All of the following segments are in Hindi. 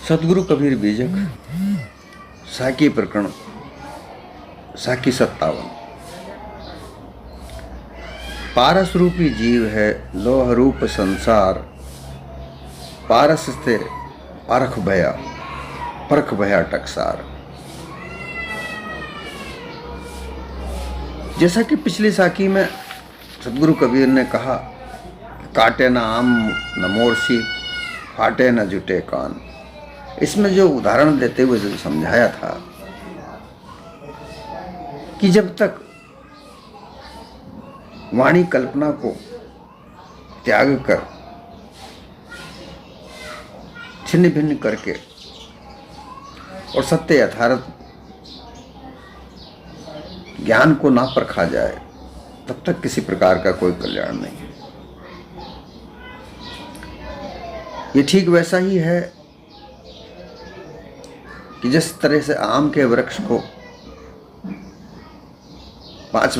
सदगुरु कबीर बीजक साकी प्रकरण साकी 57। पारस रूपी जीव है लोह रूप संसार, पारस से परख भया टकसार। जैसा कि पिछली साकी में सदगुरु कबीर ने कहा, काटे न आम न मोरसी, फाटे न जुटे कान। इसमें जो उदाहरण देते हुए जो समझाया था कि जब तक वाणी कल्पना को त्याग कर छिन्न भिन्न करके और सत्य यथार्थ ज्ञान को ना परखा जाए, तब तक किसी प्रकार का कोई कल्याण नहीं है। ये ठीक वैसा ही है कि जिस तरह से आम के वृक्ष को 5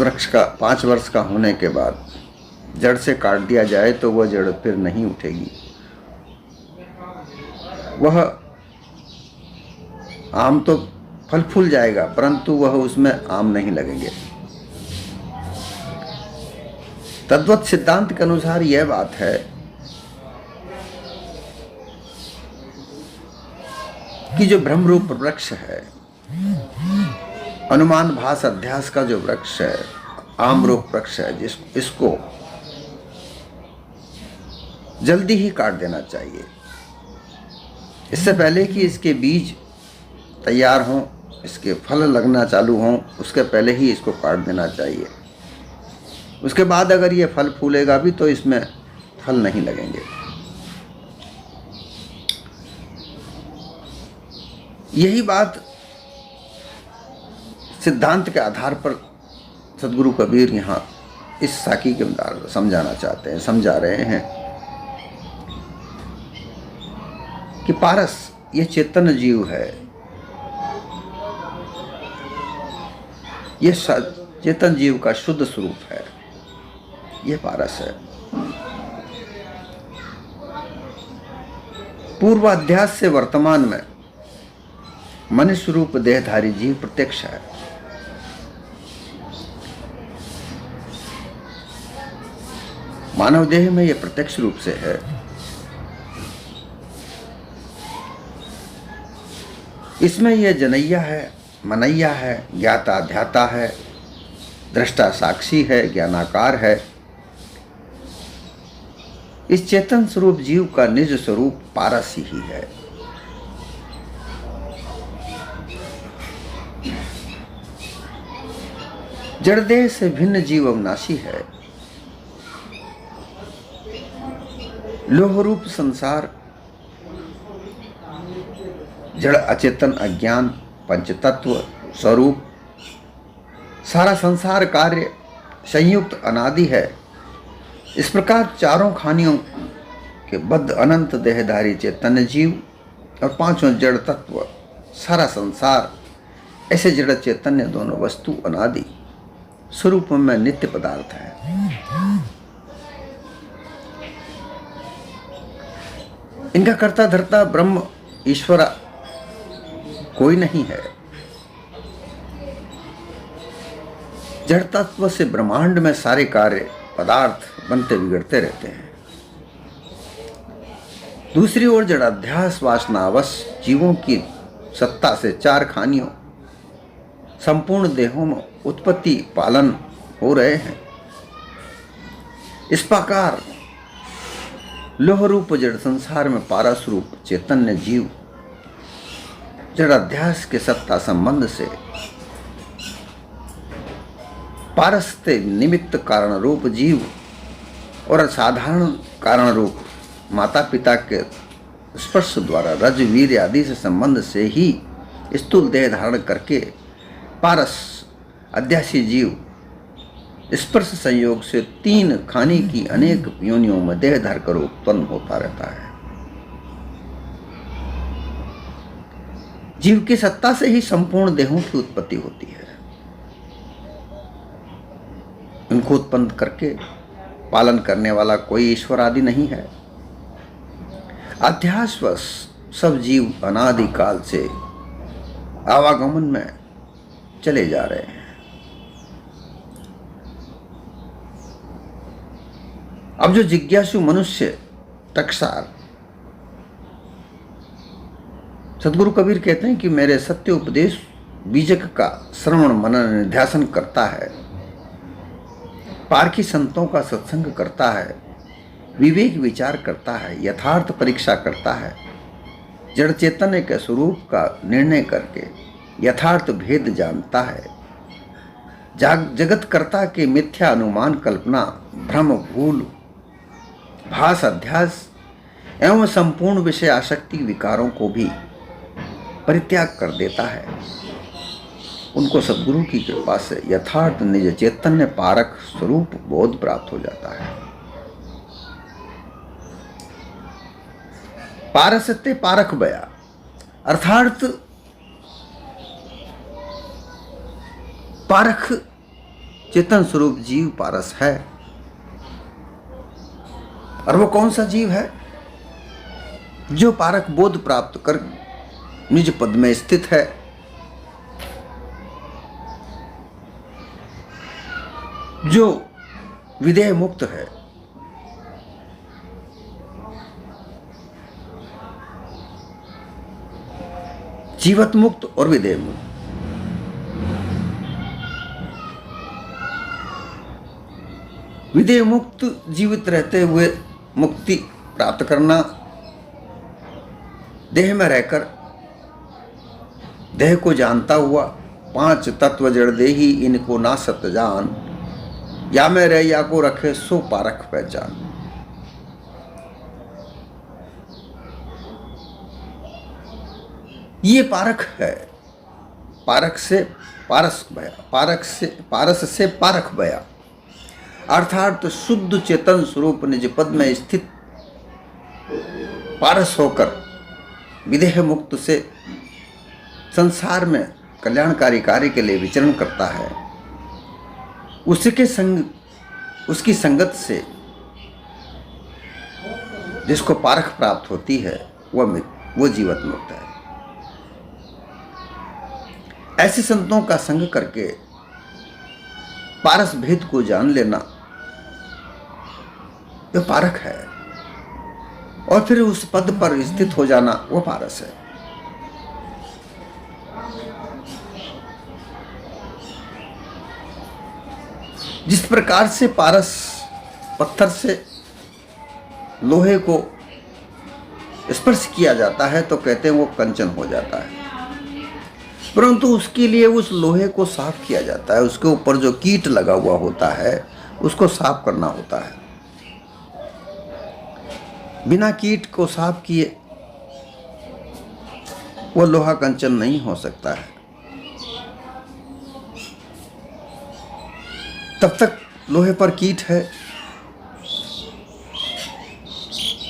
वर्ष का होने के बाद जड़ से काट दिया जाए तो वह जड़ फिर नहीं उठेगी। वह आम तो फल फूल जाएगा, परंतु वह उसमें आम नहीं लगेंगे। तद्वत सिद्धांत के अनुसार यह बात है कि जो ब्रह्म रूप वृक्ष है, अनुमान भास अध्यास का जो वृक्ष है, आम रूप वृक्ष है, इसको जल्दी ही काट देना चाहिए। इससे पहले कि इसके बीज तैयार हों, इसके फल लगना चालू हों, उसके पहले ही इसको काट देना चाहिए। उसके बाद अगर ये फल फूलेगा भी तो इसमें फल नहीं लगेंगे। यही बात सिद्धांत के आधार पर सदगुरु कबीर यहाँ इस साकी के द्वारा समझा रहे हैं कि पारस ये चेतन जीव है, ये चेतन जीव का शुद्ध स्वरूप है, ये पारस है। पूर्वाध्यास से वर्तमान में मनुष्य रूप देहधारी जीव प्रत्यक्ष है। मानव देह में यह प्रत्यक्ष रूप से है। इसमें यह जनैया है, मनैया है, ज्ञाता ध्याता है, दृष्टा साक्षी है, ज्ञानाकार है। इस चेतन स्वरूप जीव का निज स्वरूप पारस ही है। जड़देह से भिन्न जीव अविनाशी है। लोह रूप संसार, जड़ अचेतन अज्ञान पंचतत्व स्वरूप सारा संसार कार्य संयुक्त अनादि है। इस प्रकार चारों खानियों के बद्ध अनंत देहधारी चैतन्य जीव और 5 जड़ तत्व सारा संसार, ऐसे जड़ चैतन्य दोनों वस्तु अनादि स्वरूप में नित्य पदार्थ है। इनका कर्ता धर्ता ब्रह्म ईश्वर कोई नहीं है। जड़ तत्व से ब्रह्मांड में सारे कार्य पदार्थ बनते बिगड़ते रहते हैं। दूसरी ओर जड़ाध्यास वासनावश जीवों की सत्ता से 4 खानियों संपूर्ण देहों में उत्पत्ति पालन हो रहे हैं। इस प्रकार लोह रूप जड़ संसार में पारस रूप चैतन्य जीव जड़ाध्यास के सत्ता संबंध से पारस्ते निमित्त कारण रूप जीव और साधारण कारण रूप माता पिता के स्पर्श द्वारा रज वीर आदि से संबंध से ही स्थूल देह धारण करके पारस अध्यासी जीव स्पर्श संयोग से 3 खानी की अनेक योनियों में देह धर कर उत्पन्न होता रहता है। जीव की सत्ता से ही संपूर्ण देहों की उत्पत्ति होती है। उनको उत्पन्न करके पालन करने वाला कोई ईश्वर आदि नहीं है। अध्यासवश सब जीव अनादि काल से आवागमन में चले जा रहे हैं। अब जो जिज्ञासु मनुष्य टकसार, सदगुरु कबीर कहते हैं कि मेरे सत्य उपदेश बीजक का श्रवण मनन निध्यासन करता है, पारखी संतों का सत्संग करता है, विवेक विचार करता है, यथार्थ परीक्षा करता है, जड़ चैतन्य के स्वरूप का निर्णय करके यथार्थ भेद जानता है, जगत कर्ता के मिथ्या अनुमान कल्पना भ्रम भूल भास अध्यास एवं संपूर्ण विषय आसक्ति विकारों को भी परित्याग कर देता है, उनको सद्गुरु की कृपा से यथार्थ निज चैतन्य पारक स्वरूप बोध प्राप्त हो जाता है। पारसत्य पारख बया, अर्थात पारख चेतन स्वरूप जीव पारस है। और वो कौन सा जीव है? जो पारक बोध प्राप्त कर निज पद में स्थित है, जो विदेह मुक्त है, जीवत मुक्त और विदेह मुक्त। विदेह मुक्त जीवित रहते हुए मुक्ति प्राप्त करना, देह में रहकर देह को जानता हुआ, पांच तत्व जड़ देही इनको ना सत जान, या में रह या को रखे सो पारख पहचान। ये पारख है। पारख से पारस भया, पारस से पारख भया, अर्थात शुद्ध चेतन स्वरूप निज पद में स्थित पारस होकर विदेह मुक्त से संसार में कल्याणकारी कार्य के लिए विचरण करता है। उसके संग, उसकी संगत से जिसको पारख प्राप्त होती है वो जीवत मुक्त है। ऐसे संतों का संग करके पारस भेद को जान लेना वो पारख है, और फिर उस पद पर स्थित हो जाना वो पारस है। जिस प्रकार से पारस पत्थर से लोहे को स्पर्श किया जाता है तो कहते हैं वो कंचन हो जाता है, परंतु उसके लिए उस लोहे को साफ किया जाता है। उसके ऊपर जो कीट लगा हुआ होता है उसको साफ करना होता है। बिना कीट को साफ किए वो लोहा कंचन नहीं हो सकता है। तब तक लोहे पर कीट है,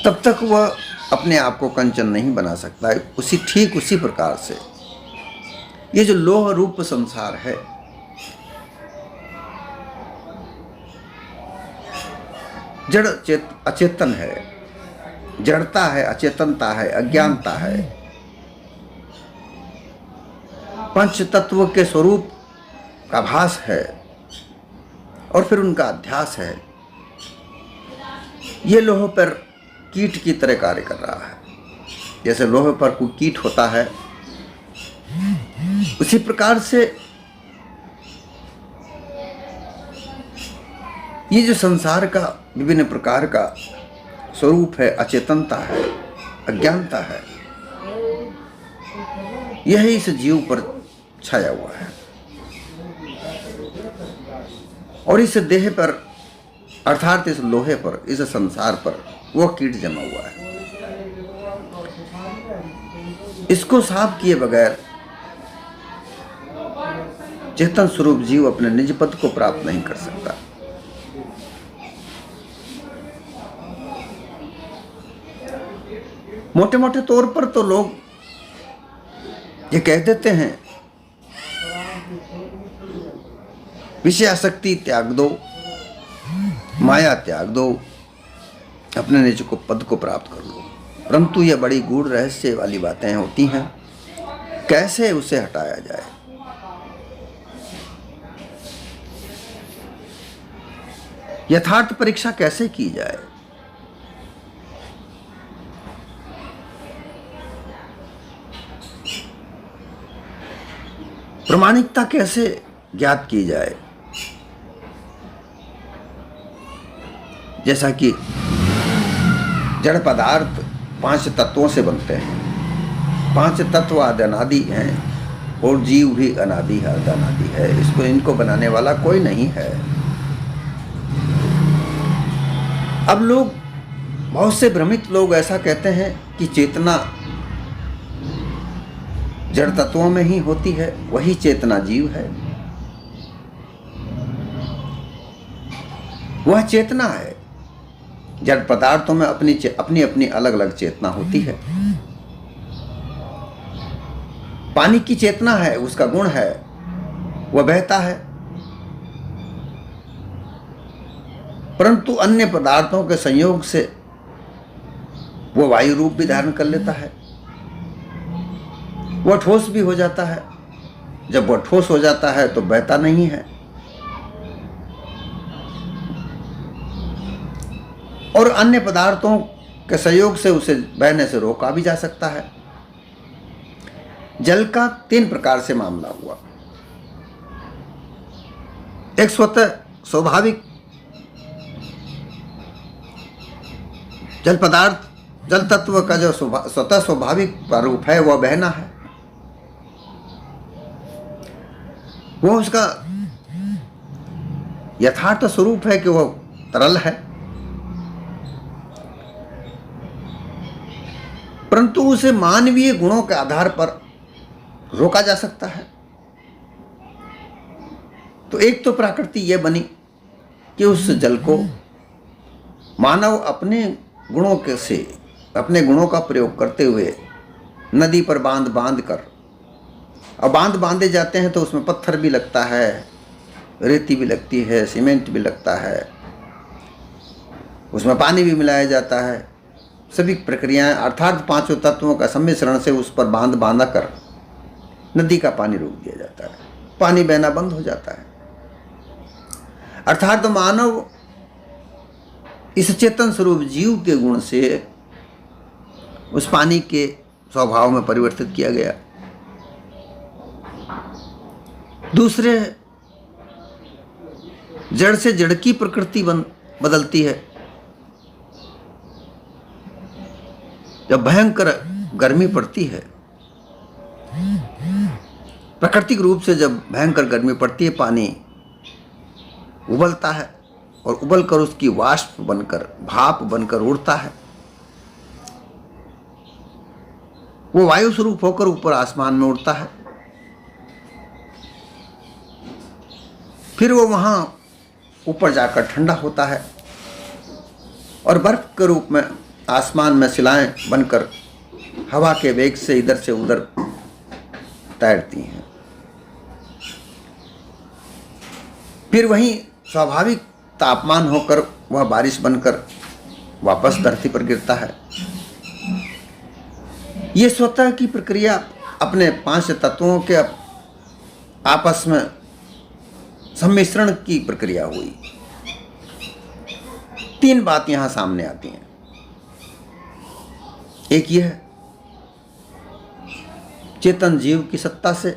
तब तक वह अपने आप को कंचन नहीं बना सकता है। उसी प्रकार से ये जो लोह रूप संसार है, जड़ अचेतन है, जड़ता है, अचेतनता है, अज्ञानता है, पंच तत्व के स्वरूप का भास है और फिर उनका अध्यास है। ये लोहे पर कीट की तरह कार्य कर रहा है। जैसे लोहे पर कोई कीट होता है, उसी प्रकार से ये जो संसार का विभिन्न प्रकार का स्वरूप है, अचेतनता है, अज्ञानता है, यह इस जीव पर छाया हुआ है और इस देह पर अर्थात इस लोहे पर, इस संसार पर वो कीट जमा हुआ है। इसको साफ किए बगैर चेतन स्वरूप जीव अपने निज पद को प्राप्त नहीं कर सकता। मोटे मोटे तौर पर तो लोग ये कह देते हैं विषय आसक्ति त्याग दो, माया त्याग दो, अपने निज को पद को प्राप्त कर लो। परंतु यह बड़ी गूढ़ रहस्य वाली बातें होती हैं, कैसे उसे हटाया जाए। यथार्थ परीक्षा कैसे की जाए। प्रामाणिकता कैसे ज्ञात की जाए। जैसा कि जड़ पदार्थ 5 तत्वों से बनते हैं। 5 तत्व आदि अनादि हैं और जीव भी अनादि है, अनादि है। इनको बनाने वाला कोई नहीं है। अब लोग, बहुत से भ्रमित लोग ऐसा कहते हैं कि चेतना जड़ तत्वों में ही होती है, वही चेतना जीव है। वह चेतना है। जड़ पदार्थों में अपनी अपनी अलग अलग चेतना होती है। पानी की चेतना है, उसका गुण है, वह बहता है। परंतु अन्य पदार्थों के संयोग से वह वायु रूप भी धारण कर लेता है। वह ठोस भी हो जाता है। जब वह ठोस हो जाता है तो बहता नहीं है, और अन्य पदार्थों के सहयोग से उसे बहने से रोका भी जा सकता है। जल का 3 प्रकार से मामला हुआ। एक स्वतः स्वाभाविक जल पदार्थ, जल तत्व का जो स्वतः स्वाभाविक स्वरूप है वह बहना है। वो उसका यथार्थ स्वरूप है कि वह तरल है, परंतु उसे मानवीय गुणों के आधार पर रोका जा सकता है। तो एक तो प्रकृति यह बनी कि उस जल को मानव अपने गुणों के से, अपने गुणों का प्रयोग करते हुए नदी पर बांध बांध कर, अब बांध बांधे जाते हैं तो उसमें पत्थर भी लगता है, रेती भी लगती है, सीमेंट भी लगता है, उसमें पानी भी मिलाया जाता है। सभी प्रक्रियाएं अर्थात 5 तत्वों का सम्मिश्रण से उस पर बांध बांधा कर नदी का पानी रोक दिया जाता है। पानी बहना बंद हो जाता है। अर्थात मानव इस चेतन स्वरूप जीव के गुण से उस पानी के स्वभाव में परिवर्तित किया गया। दूसरे, जड़ से जड़ की प्रकृति बदलती है। जब भयंकर गर्मी पड़ती है, प्राकृतिक रूप से जब भयंकर गर्मी पड़ती है, पानी उबलता है और उबलकर उसकी वाष्प बनकर, भाप बनकर उड़ता है। वो वायु स्वरूप होकर ऊपर आसमान में उड़ता है। फिर वो वहां ऊपर जाकर ठंडा होता है और बर्फ के रूप में आसमान में शिलाएं बनकर हवा के वेग से इधर से उधर तैरती हैं। फिर वहीं स्वाभाविक तापमान होकर वह बारिश बनकर वापस धरती पर गिरता है। ये स्वतः की प्रक्रिया अपने 5 तत्वों के आपस में सम्मिश्रण की प्रक्रिया हुई। 3 बात यहां सामने आती हैं। एक यह चेतन जीव की सत्ता से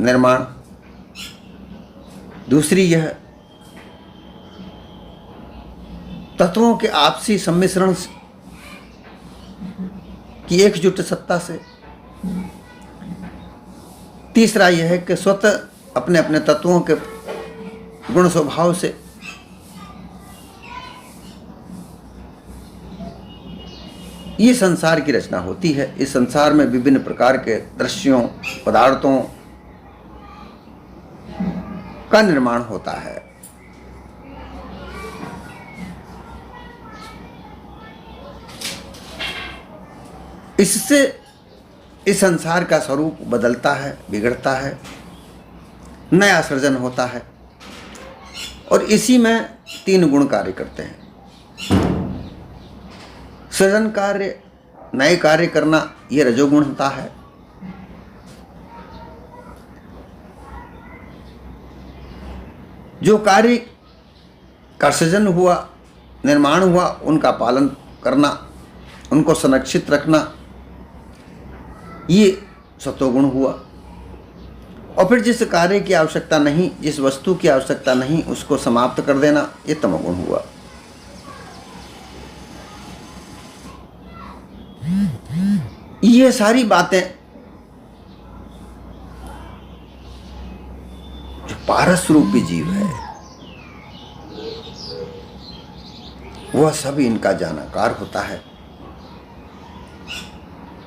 निर्माण, दूसरी यह तत्वों के आपसी सम्मिश्रण की एकजुट सत्ता से, तीसरा यह है कि स्वतः अपने अपने तत्वों के गुण स्वभाव से ये संसार की रचना होती है। इस संसार में विभिन्न प्रकार के दृश्यों, पदार्थों का निर्माण होता है। इससे इस संसार का स्वरूप बदलता है, बिगड़ता है, नया सृजन होता है। और इसी में 3 गुण कार्य करते हैं। सृजन कार्य, नए कार्य करना, ये रजोगुण होता है। जो कार्य का सृजन हुआ, निर्माण हुआ, उनका पालन करना, उनको संरक्षित रखना, ये सत्वगुण हुआ। और फिर जिस कार्य की आवश्यकता नहीं, जिस वस्तु की आवश्यकता नहीं, उसको समाप्त कर देना, ये तमोगुण हुआ। ये सारी बातें जो पारस रूपी जीव है, वह सब इनका जानकार होता है,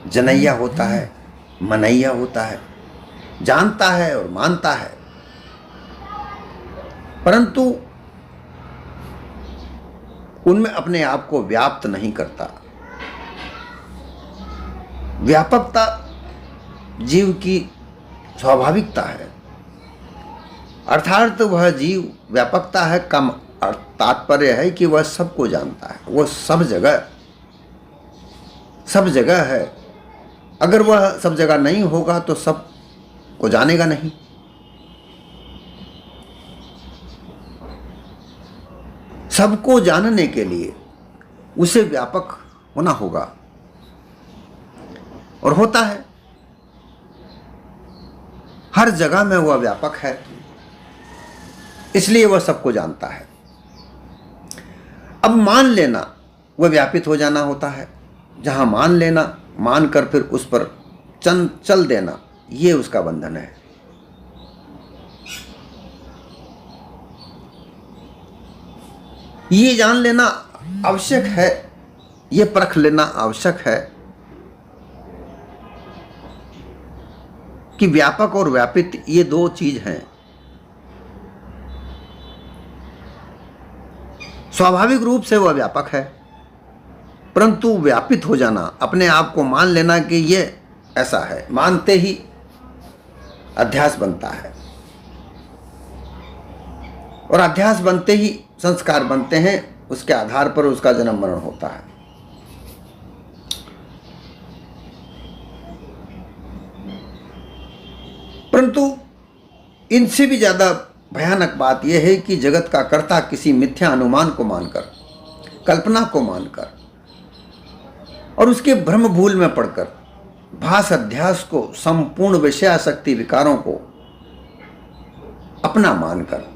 जनैया होता है, मनैया होता है, जानता है और मानता है, परंतु उनमें अपने आप को व्याप्त नहीं करता। व्यापकता जीव की स्वाभाविकता है, अर्थात वह जीव व्यापकता है कम तात्पर्य है कि वह सबको जानता है, वह सब जगह है। अगर वह सब जगह नहीं होगा तो सब को जानेगा नहीं। सबको जानने के लिए उसे व्यापक होना होगा, और होता है। हर जगह में वह व्यापक है, इसलिए वह सबको जानता है। अब मान लेना, वह व्यापित हो जाना होता है। जहां मान लेना, मानकर फिर उस पर चल देना, ये उसका बंधन है। ये जान लेना आवश्यक है, ये परख लेना आवश्यक है कि व्यापक और व्यापित ये दो चीज हैं। स्वाभाविक रूप से वह व्यापक है, परंतु व्यापित हो जाना, अपने आप को मान लेना कि ये ऐसा है, मानते ही अध्यास बनता है, और अध्यास बनते ही संस्कार बनते हैं। उसके आधार पर उसका जन्म मरण होता है। परंतु इनसे भी ज्यादा भयानक बात यह है कि जगत का कर्ता किसी मिथ्या अनुमान को मानकर, कल्पना को मानकर और उसके भ्रम भूल में पड़कर भास अध्यास को, संपूर्ण विषयासक्ति विकारों को अपना मानकर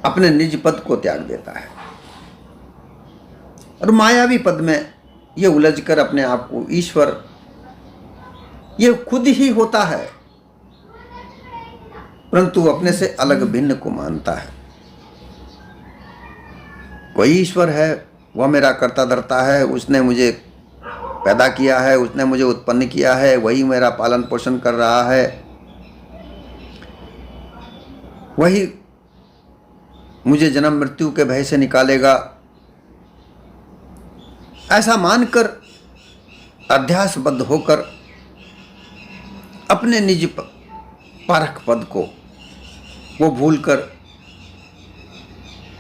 अपने निज पद को त्याग देता है, और मायावी पद में ये उलझकर अपने आप को ईश्वर, ये खुद ही होता है, परंतु अपने से अलग भिन्न को मानता है। कोई ईश्वर है, वह मेरा कर्ता धर्ता है, उसने मुझे पैदा किया है, उसने मुझे उत्पन्न किया है, वही मेरा पालन पोषण कर रहा है, वही मुझे जन्म मृत्यु के भय से निकालेगा। ऐसा मानकर अध्यासबद्ध होकर अपने निज परख पद को वो भूलकर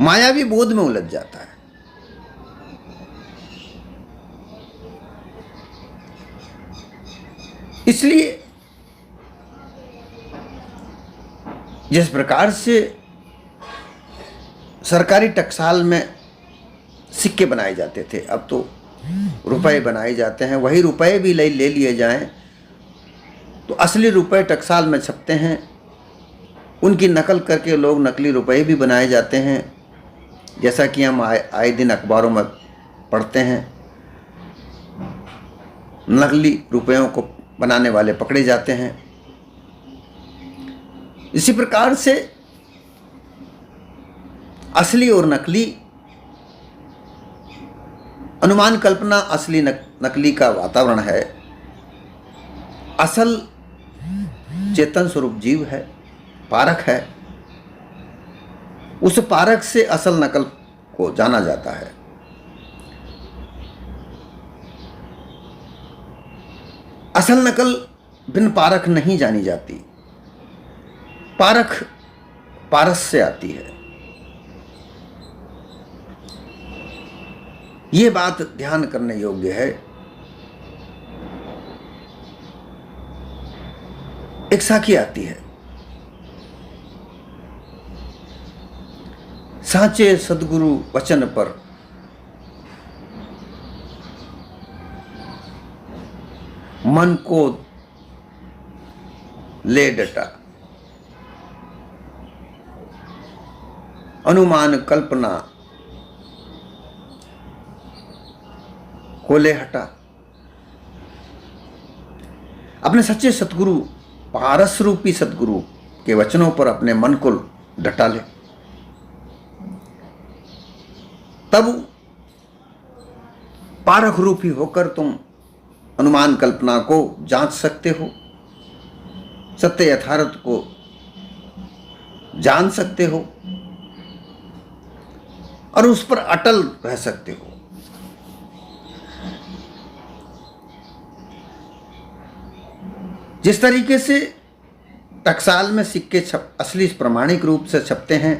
मायावी बोध में उलझ जाता है। इसलिए जिस प्रकार से सरकारी टकसाल में सिक्के बनाए जाते थे, अब तो रुपए बनाए जाते हैं। वही रुपए भी ले लिए जाएं तो असली रुपए टकसाल में छपते हैं, उनकी नकल करके लोग नकली रुपए भी बनाए जाते हैं, जैसा कि हम आए दिन अखबारों में पढ़ते हैं। नकली रुपयों को बनाने वाले पकड़े जाते हैं। इसी प्रकार से असली और नकली, अनुमान कल्पना असली नकली का वातावरण है। असल चेतन स्वरूप जीव है, पारक है। उस पारक से असल नकल को जाना जाता है। असल नकल बिन पारक नहीं जानी जाती। पारख पारस से आती है। ये बात ध्यान करने योग्य है। एक साखी आती है, साचे सदगुरु वचन पर मन को ले डटा, अनुमान कल्पना को ले हटा। अपने सच्चे सतगुरु, पारस रूपी सतगुरु के वचनों पर अपने मन को डटा ले, तब पारख रूपी होकर तुम अनुमान कल्पना को जांच सकते हो, सत्य यथार्थ को जान सकते हो और उस पर अटल रह सकते हो। जिस तरीके से टकसाल में सिक्के असली प्रमाणिक रूप से छपते हैं,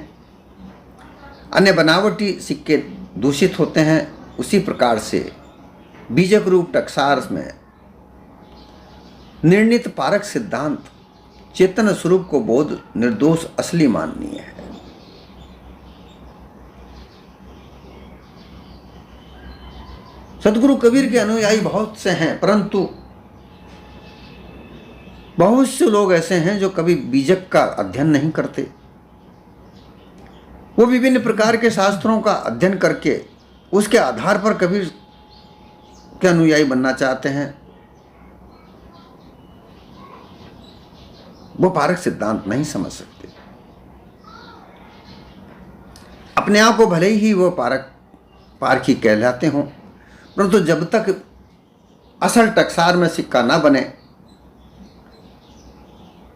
अन्य बनावटी सिक्के दूषित होते हैं, उसी प्रकार से बीजक रूप टकसाल में निर्णित पारक सिद्धांत चेतन स्वरूप को बोध निर्दोष असली माननीय है। सदगुरु कबीर के अनुयायी बहुत से हैं, परंतु बहुत से लोग ऐसे हैं जो कभी बीजक का अध्ययन नहीं करते। वो विभिन्न प्रकार के शास्त्रों का अध्ययन करके उसके आधार पर कबीर के अनुयायी बनना चाहते हैं। वो पारक सिद्धांत नहीं समझ सकते। अपने आप को भले ही वो पारखी कहलाते हों, परंतु जब तक असल टकसाल में सिक्का ना बने,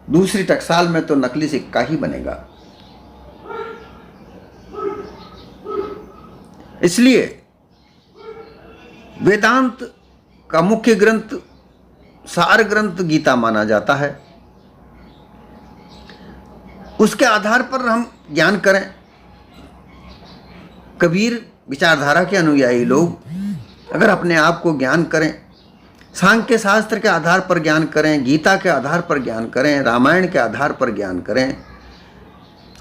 दूसरी टकसाल में तो नकली सिक्का ही बनेगा। इसलिए वेदांत का मुख्य ग्रंथ, सार ग्रंथ गीता माना जाता है। उसके आधार पर हम ज्ञान करें। कबीर विचारधारा के अनुयायी लोग अगर अपने आप को ज्ञान करें, सांख्य शास्त्र के आधार पर ज्ञान करें, गीता के आधार पर ज्ञान करें, रामायण के आधार पर ज्ञान करें,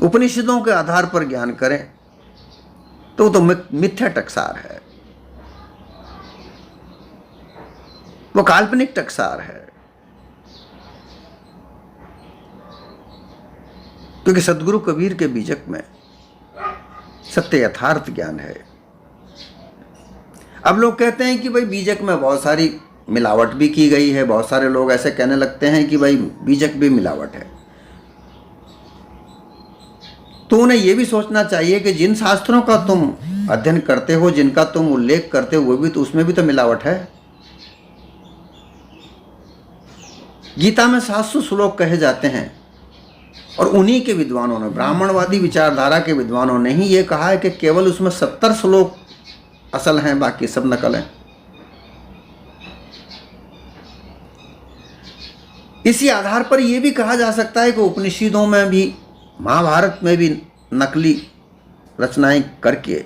उपनिषदों के आधार पर ज्ञान करें, तो मिथ्या टकसार है, वो काल्पनिक टकसार है। क्योंकि सदगुरु कबीर के बीजक में सत्य यथार्थ ज्ञान है। अब लोग कहते हैं कि भाई बीजक में बहुत सारी मिलावट भी की गई है। बहुत सारे लोग ऐसे कहने लगते हैं कि भाई बीजक भी मिलावट है। तो उन्हें यह भी सोचना चाहिए कि जिन शास्त्रों का तुम अध्ययन करते हो, जिनका तुम उल्लेख करते हो, वो भी तो, उसमें भी तो मिलावट है। गीता में 700 श्लोक कहे जाते हैं और उन्हीं के विद्वानों ने, ब्राह्मणवादी विचारधारा के विद्वानों ने ही ये कहा है कि केवल उसमें 70 श्लोक असल हैं, बाकी सब नकल हैं। इसी आधार पर यह भी कहा जा सकता है कि उपनिषदों में भी, महाभारत में भी नकली रचनाएं करके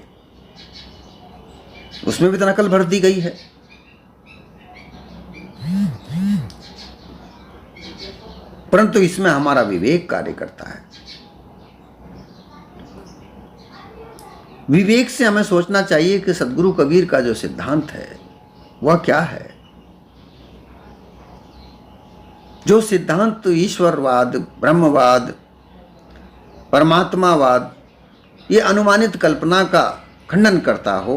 उसमें भी तो नकल भर दी गई है। परंतु इसमें हमारा विवेक कार्य करता है। विवेक से हमें सोचना चाहिए कि सदगुरु कबीर का जो सिद्धांत है वह क्या है। जो सिद्धांत ईश्वरवाद, ब्रह्मवाद, परमात्मावाद, ये अनुमानित कल्पना का खंडन करता हो,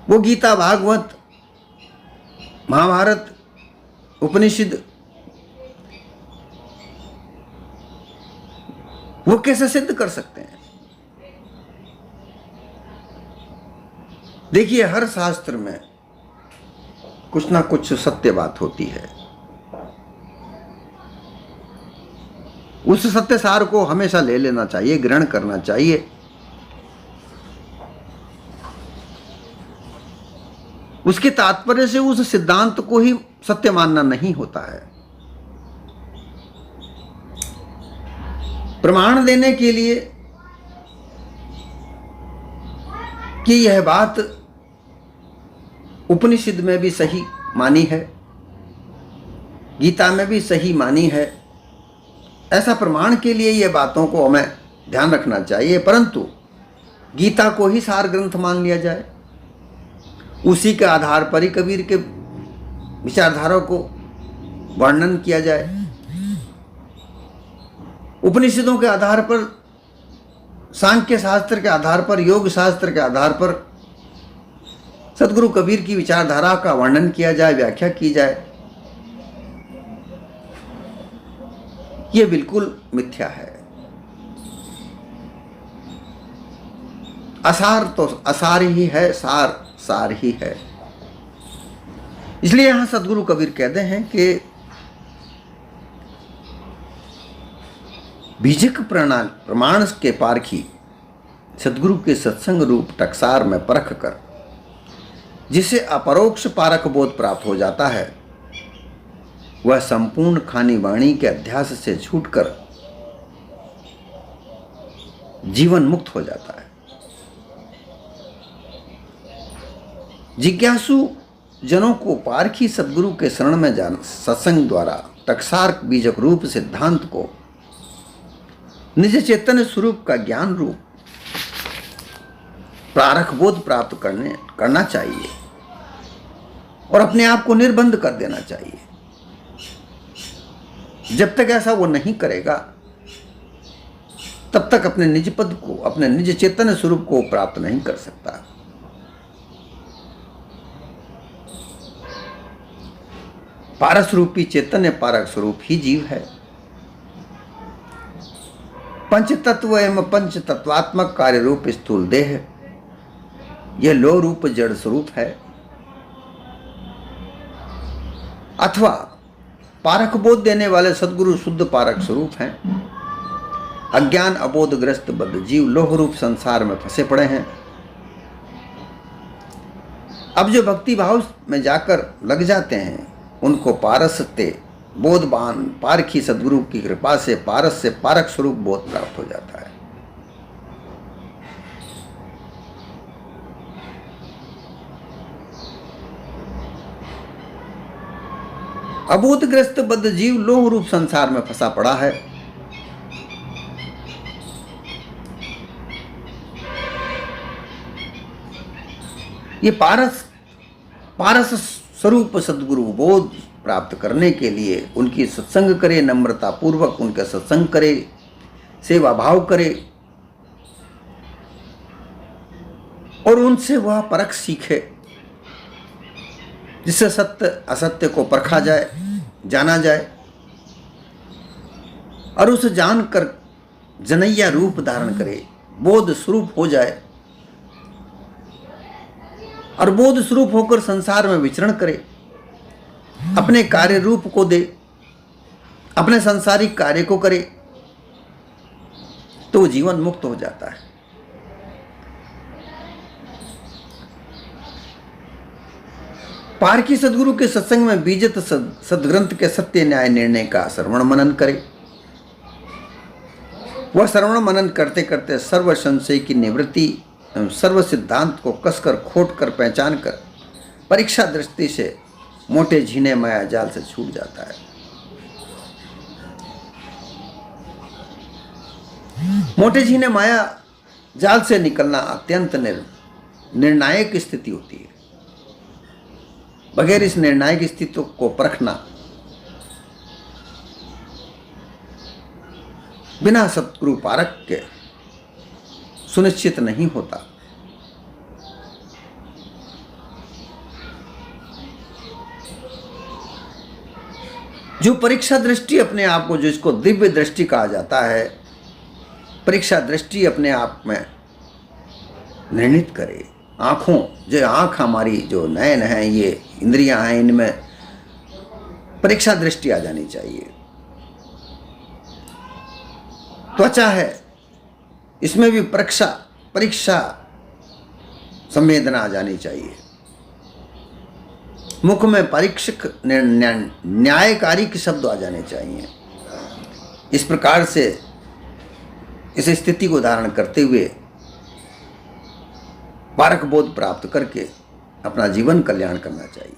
वो गीता, भागवत, महाभारत, उपनिषद, वो कैसे सिद्ध कर सकते हैं? देखिए, हर शास्त्र में कुछ ना कुछ सत्य बात होती है। उस सत्य सार को हमेशा ले लेना चाहिए, ग्रहण करना चाहिए। उसके तात्पर्य से उस सिद्धांत को ही सत्य मानना नहीं होता है। प्रमाण देने के लिए कि यह बात उपनिषद में भी सही मानी है, गीता में भी सही मानी है। ऐसा प्रमाण के लिए ये बातों को हमें ध्यान रखना चाहिए, परंतु गीता को ही सार ग्रंथ मान लिया जाए, उसी के आधार पर ही कबीर के विचारधारा को वर्णन किया जाए। उपनिषदों के आधार पर, सांख्य शास्त्र के आधार पर, योग शास्त्र के आधार पर सदगुरु कबीर की विचारधारा का वर्णन किया जाए, व्याख्या की जाए, ये बिल्कुल मिथ्या है। असार तो असार ही है, सार सार ही है। इसलिए यहां सदगुरु कबीर कहते हैं कि बीजक प्रमाण के पारखी सदगुरु के सत्संग रूप टकसार में परख कर जिसे अपरोक्ष पारक बोध प्राप्त हो जाता है, वह संपूर्ण खानी वाणी के अध्यास से छूटकर जीवन मुक्त हो जाता है। जिज्ञासु जनों को पारखी सदगुरु के शरण में जाना, सत्संग द्वारा टकसार बीजक रूप सिद्धांत को निज चैतन्य स्वरूप का ज्ञान रूप प्रारख बोध प्राप्त करना चाहिए और अपने आप को निर्बंध कर देना चाहिए। जब तक ऐसा वो नहीं करेगा, तब तक अपने निज पद को, अपने निज चैतन्य स्वरूप को प्राप्त नहीं कर सकता। पारस रूपी चैतन्य पारक स्वरूप ही जीव है। पंच तत्व एवं पंच तत्वात्मक कार्य रूप स्थूल देह, यह लो रूप जड़ स्वरूप है। अथवा पारक बोध देने वाले सदगुरु शुद्ध पारक स्वरूप हैं। अज्ञान अबोधग्रस्त बद्ध जीव लोह रूप संसार में फंसे पड़े हैं। अब जो भक्ति भाव में जाकर लग जाते हैं, उनको पारसते बोधवान पारखी सदगुरु की कृपा से पारस से पारक स्वरूप बोध प्राप्त हो जाता है। अबोधग्रस्त बद्ध जीव लोह रूप संसार में फंसा पड़ा है। ये पारस स्वरूप सदगुरु बोध प्राप्त करने के लिए उनकी सत्संग करे, नम्रता पूर्वक उनका सत्संग करे, सेवा भाव करे और उनसे वह परख सीखे, जिससे सत्य असत्य को परखा जाए, जाना जाए और उसे जानकर जनैया रूप धारण करे, बोध स्वरूप हो जाए और बोध स्वरूप होकर संसार में विचरण करे, अपने कार्य रूप को दे, अपने सांसारिक कार्य को करे, तो जीवन मुक्त हो जाता है। पारखी सदगुरु के सत्संग में बीजत सदग्रंथ के सत्य न्याय निर्णय का श्रवण मनन करे। वह श्रवण मनन करते करते सर्व संशय की निवृत्ति एवं सर्व सिद्धांत को कसकर खोट कर पहचान कर परीक्षा दृष्टि से मोटे झीने माया जाल से छूट जाता है। मोटे झीने माया जाल से निकलना अत्यंत निर्णायक स्थिति होती है। बगैर इस निर्णायक स्थिति को परखना बिना सतगुरु पारक के सुनिश्चित नहीं होता। जो परीक्षा दृष्टि अपने आप को, जिसको दिव्य दृष्टि कहा जाता है, परीक्षा दृष्टि अपने आप में निर्णित करे। आँखों, जो आँख हमारी, जो नयन हैं, ये इंद्रियां हैं, इनमें परीक्षा दृष्टि आ जानी चाहिए। त्वचा है, इसमें भी परीक्षा संवेदना आ जानी चाहिए। मुख में परीक्षक न्यायकारी के शब्द आ जाने चाहिए। इस प्रकार से इस स्थिति को धारण करते हुए परख बोध प्राप्त करके अपना जीवन कल्याण करना चाहिए।